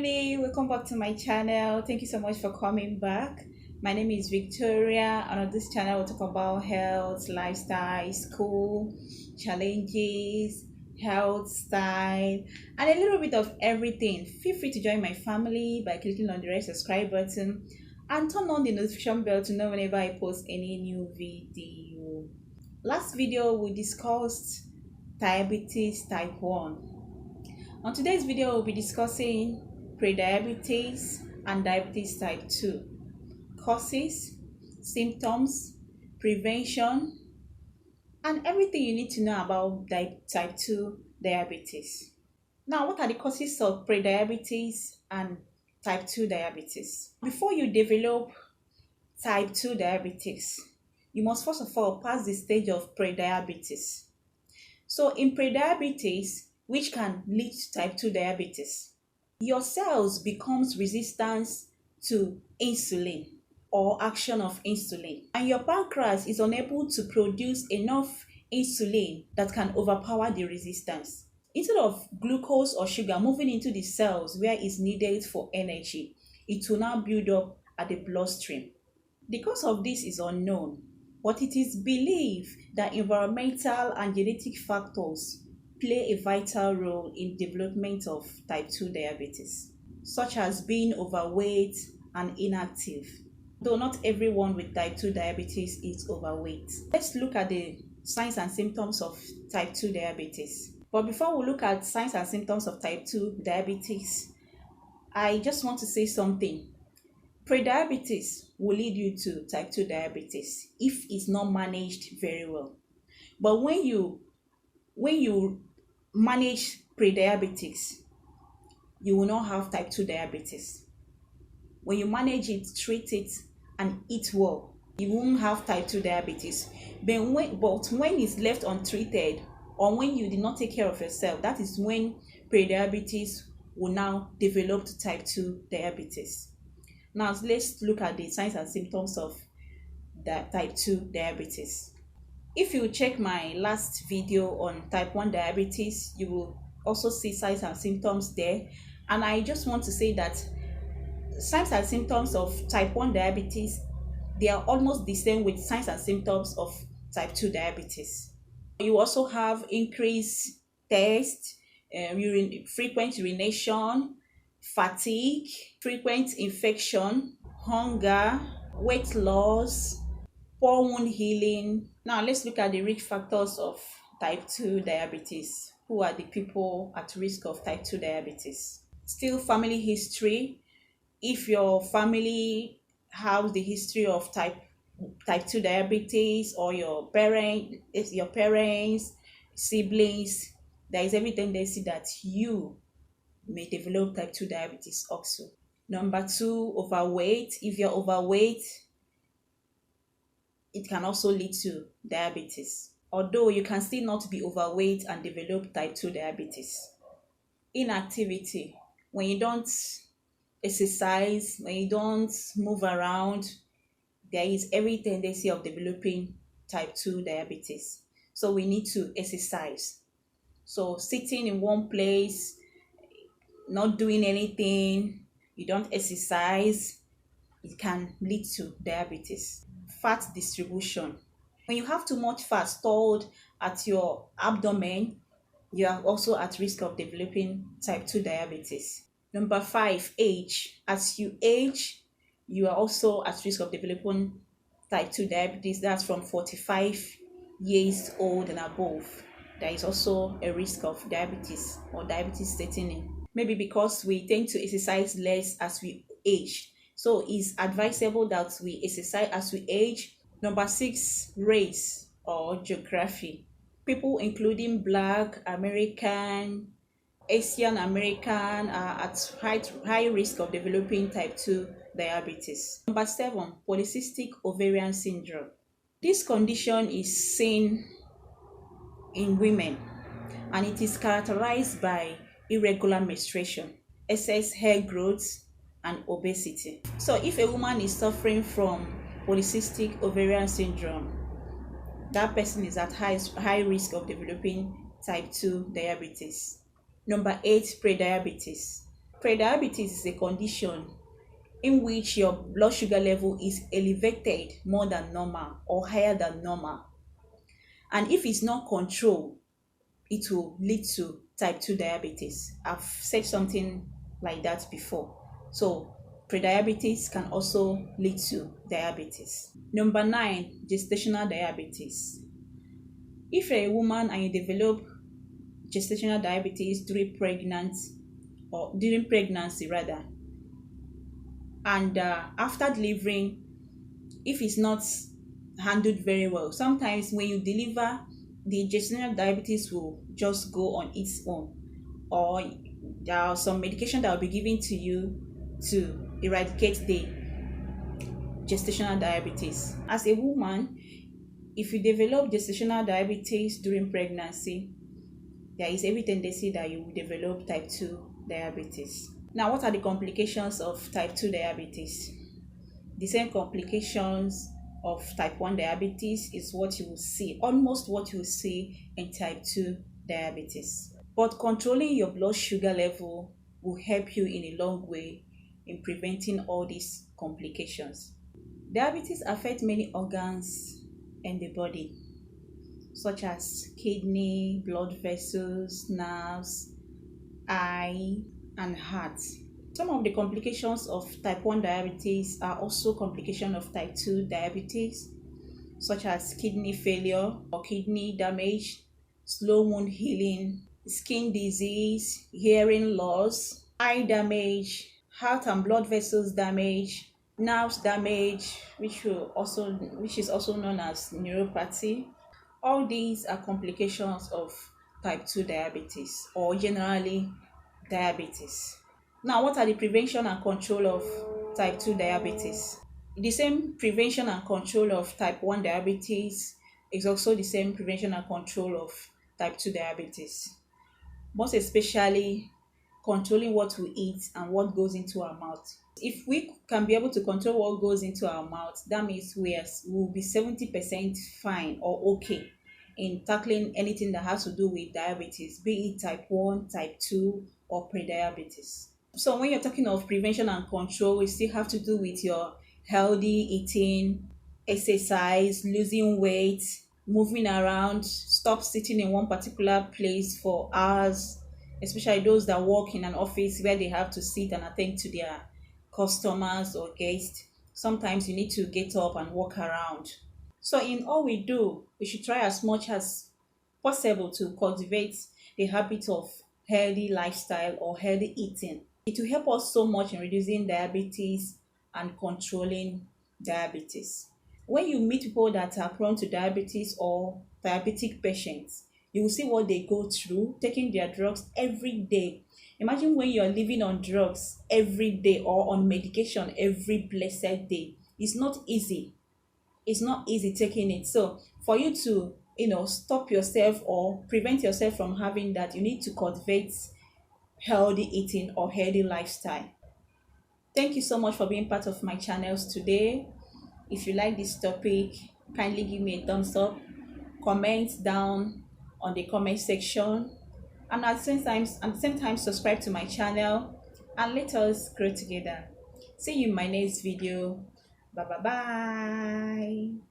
family, welcome back to my channel. Thank you so much for coming back. My name is Victoria, and on this channel we'll talk about health, lifestyle, school, challenges, health, style, and a little bit of everything. Feel free to join my family by clicking on the red subscribe button and turn on the notification bell to know whenever I post any new video. Last video we discussed diabetes type 1. On today's video, we'll be discussing prediabetes and diabetes type 2, causes, symptoms, prevention, and everything you need to know about type 2 diabetes. Now, what are the causes of prediabetes and type 2 diabetes? Before you develop type 2 diabetes, you must first of all pass the stage of prediabetes. So in prediabetes, which can lead to type 2 diabetes, your cells becomes resistant to insulin or action of insulin, and your pancreas is unable to produce enough insulin that can overpower the resistance. Instead of glucose or sugar moving into the cells where it's needed for energy, it will now build up at the bloodstream. The cause of this is unknown, but it is believed that environmental and genetic factors play a vital role in development of type 2 diabetes, such as being overweight and inactive. Though not everyone with type 2 diabetes is overweight. Let's look at the signs and symptoms of type 2 diabetes. But before we look at signs and symptoms of type 2 diabetes, I just want to say something. Prediabetes will lead you to type 2 diabetes if it's not managed very well. But when you manage prediabetes, you will not have type 2 diabetes. When you manage it, treat it, and eat well, you won't have type 2 diabetes. But when it's left untreated, or when you did not take care of yourself, that is when prediabetes will now develop to type 2 diabetes. Now let's look at the signs and symptoms of the type 2 diabetes. If you check my last video on type 1 diabetes, you will also see signs and symptoms there. And I just want to say that signs and symptoms of type 1 diabetes, they are almost the same with signs and symptoms of type 2 diabetes. You also have increased thirst, frequent urination, fatigue, frequent infection, hunger, weight loss, poor wound healing. Now let's look at the risk factors of type 2 diabetes. Who are the people at risk of type 2 diabetes? Still, family history. If your family has the history of type 2 diabetes, or your parents, siblings, there is every tendency that you may develop type 2 diabetes also. Number 2, overweight. If you're overweight, it can also lead to diabetes, although you can still not be overweight and develop type 2 diabetes. Inactivity. When you don't exercise, when you don't move around, there is every tendency of developing type 2 diabetes. So we need to exercise. So sitting in one place, not doing anything, you don't exercise, it can lead to diabetes. Fat distribution. When you have too much fat stored at your abdomen, you are also at risk of developing type 2 diabetes. Number 5, age. As you age, you are also at risk of developing type 2 diabetes. That's from 45 years old and above. There is also a risk of diabetes or diabetes setting in. Maybe because we tend to exercise less as we age. So it's advisable that we exercise as we age. Number 6, race or geography. People including Black, American, Asian American are at high risk of developing type 2 diabetes. Number 7, polycystic ovarian syndrome. This condition is seen in women, and it is characterized by irregular menstruation, excess hair growth, and obesity. So if a woman is suffering from polycystic ovarian syndrome, that person is at high risk of developing type 2 diabetes. Number 8, prediabetes. Prediabetes is a condition in which your blood sugar level is elevated more than normal or higher than normal. And if it's not controlled, it will lead to type 2 diabetes. I've said something like that before. So, prediabetes can also lead to diabetes. Number 9, gestational diabetes. If you're a woman and you develop gestational diabetes during pregnancy rather, and after delivering, if it's not handled very well, sometimes when you deliver, the gestational diabetes will just go on its own, or there are some medication that will be given to you to eradicate the gestational diabetes. As a woman, if you develop gestational diabetes during pregnancy, there is every tendency that you will develop type 2 diabetes. Now, what are the complications of type 2 diabetes? The same complications of type 1 diabetes is what you will see, almost what you will see in type 2 diabetes. But controlling your blood sugar level will help you in a long way in preventing all these complications. Diabetes affects many organs in the body, such as kidney, blood vessels, nerves, eye, and heart. Some of the complications of type 1 diabetes are also complications of type 2 diabetes, such as kidney failure or kidney damage, slow wound healing, skin disease, hearing loss, eye damage, heart and blood vessels damage, nerves damage, which is also known as neuropathy. All these are complications of type 2 diabetes, or generally diabetes. Now, what are the prevention and control of type 2 diabetes? The same prevention and control of type 1 diabetes is also the same prevention and control of type 2 diabetes. Most especially controlling what we eat and what goes into our mouth. If we can be able to control what goes into our mouth, that means we will be 70% fine or okay in tackling anything that has to do with diabetes, be it type 1, type 2, or prediabetes. So when you're talking of prevention and control, we still have to do with your healthy eating, exercise, losing weight, moving around, stop sitting in one particular place for hours, especially those that work in an office where they have to sit and attend to their customers or guests. Sometimes you need to get up and walk around. So in all we do, we should try as much as possible to cultivate the habit of healthy lifestyle or healthy eating. It will help us so much in reducing diabetes and controlling diabetes. When you meet people that are prone to diabetes or diabetic patients, you will see what they go through taking their drugs every day. Imagine when you're living on drugs every day or on medication every blessed day. It's not easy. It's not easy taking it. So for you to stop yourself or prevent yourself from having that, you need to cultivate healthy eating or healthy lifestyle. Thank you so much for being part of my channels today. If you like this topic, kindly give me a thumbs up, comment down on the comment section, and at the same time subscribe to my channel, and let us grow together. See you in my next video. Bye bye bye.